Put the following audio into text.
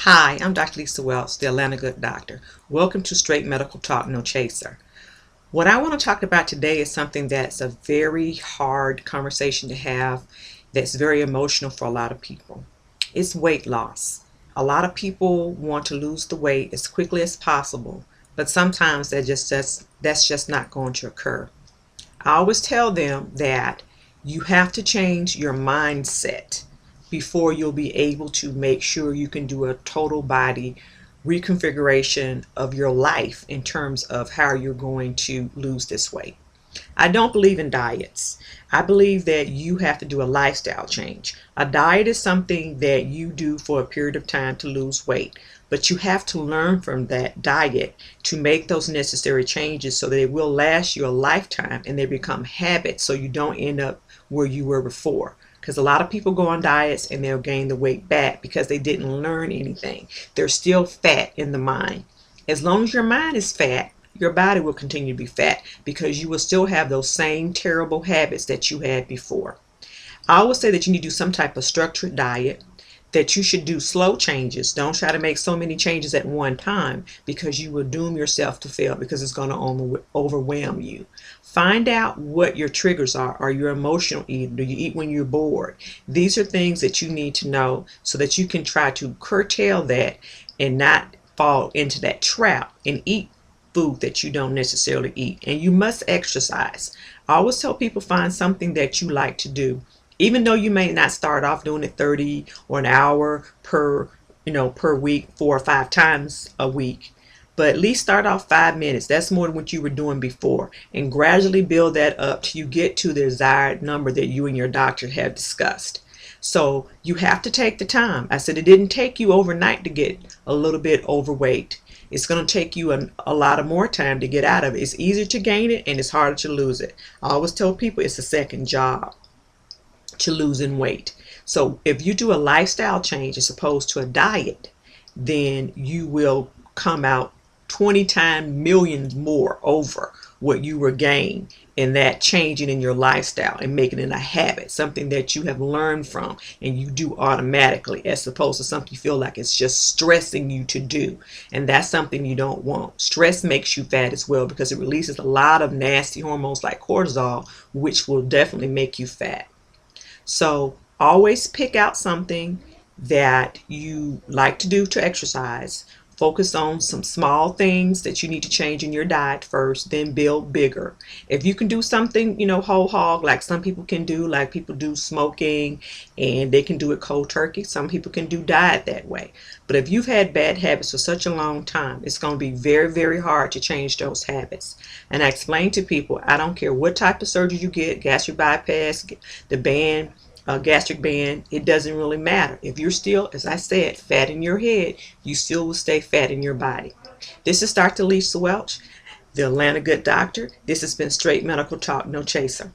Hi, I'm Dr. Lisa Welch, the Atlanta Good Doctor. Welcome to Straight Medical Talk, No Chaser. What I want to talk about today is something that's a very hard conversation to have, that's very emotional for a lot of people. It's weight loss. A lot of people want to lose the weight as quickly as possible, but sometimes that's just not going to occur. I always tell them that you have to change your mindset before you'll be able to make sure you can do a total body reconfiguration of your life in terms of how you're going to lose this weight. I don't believe in diets. I believe that you have to do a lifestyle change. A diet is something that you do for a period of time to lose weight, but you have to learn from that diet to make those necessary changes so that it will last you a lifetime and they become habits so you don't end up where you were before. Because a lot of people go on diets and they'll gain the weight back because they didn't learn anything. They're still fat in the mind. As long as your mind is fat, your body will continue to be fat because you will still have those same terrible habits that you had before. I always say that you need to do some type of structured diet, that you should do slow changes. Don't try to make so many changes at one time because you will doom yourself to fail because it's going to overwhelm you. Find out what your triggers are. Are you an emotional eater? Do you eat when you're bored? These are things that you need to know so that you can try to curtail that and not fall into that trap and eat food that you don't necessarily eat. And you must exercise. I always tell people, find something that you like to do. Even though you may not start off doing it 30 or an hour per week, 4 or 5 times a week, but at least start off 5 minutes. That's more than what you were doing before, and gradually build that up till you get to the desired number that you and your doctor have discussed. So you have to take the time. I said it didn't take you overnight to get a little bit overweight. It's going to take you a lot of more time to get out of it. It's easier to gain it and it's harder to lose it. I always tell people it's a second job to losing weight. So if you do a lifestyle change as opposed to a diet, then you will come out 20 times millions more over what you were gained in that changing in your lifestyle and making it a habit, something that you have learned from and you do automatically, as opposed to something you feel like it's just stressing you to do. And that's something you don't want. Stress makes you fat as well because it releases a lot of nasty hormones like cortisol, which will definitely make you fat. So always pick out something that you like to do to exercise. Focus on some small things that you need to change in your diet first, then build bigger. If you can do something, whole hog, like some people can do, like people do smoking and they can do it cold turkey. Some people can do diet that way. But if you've had bad habits for such a long time, it's going to be very, very hard to change those habits. And I explain to people, I don't care what type of surgery you get, gastric bypass, the band, gastric band, it doesn't really matter. If you're still, as I said, fat in your head, you still will stay fat in your body. This is Dr. Lisa Welch, the Atlanta Good Doctor. This has been Straight Medical Talk, No Chaser.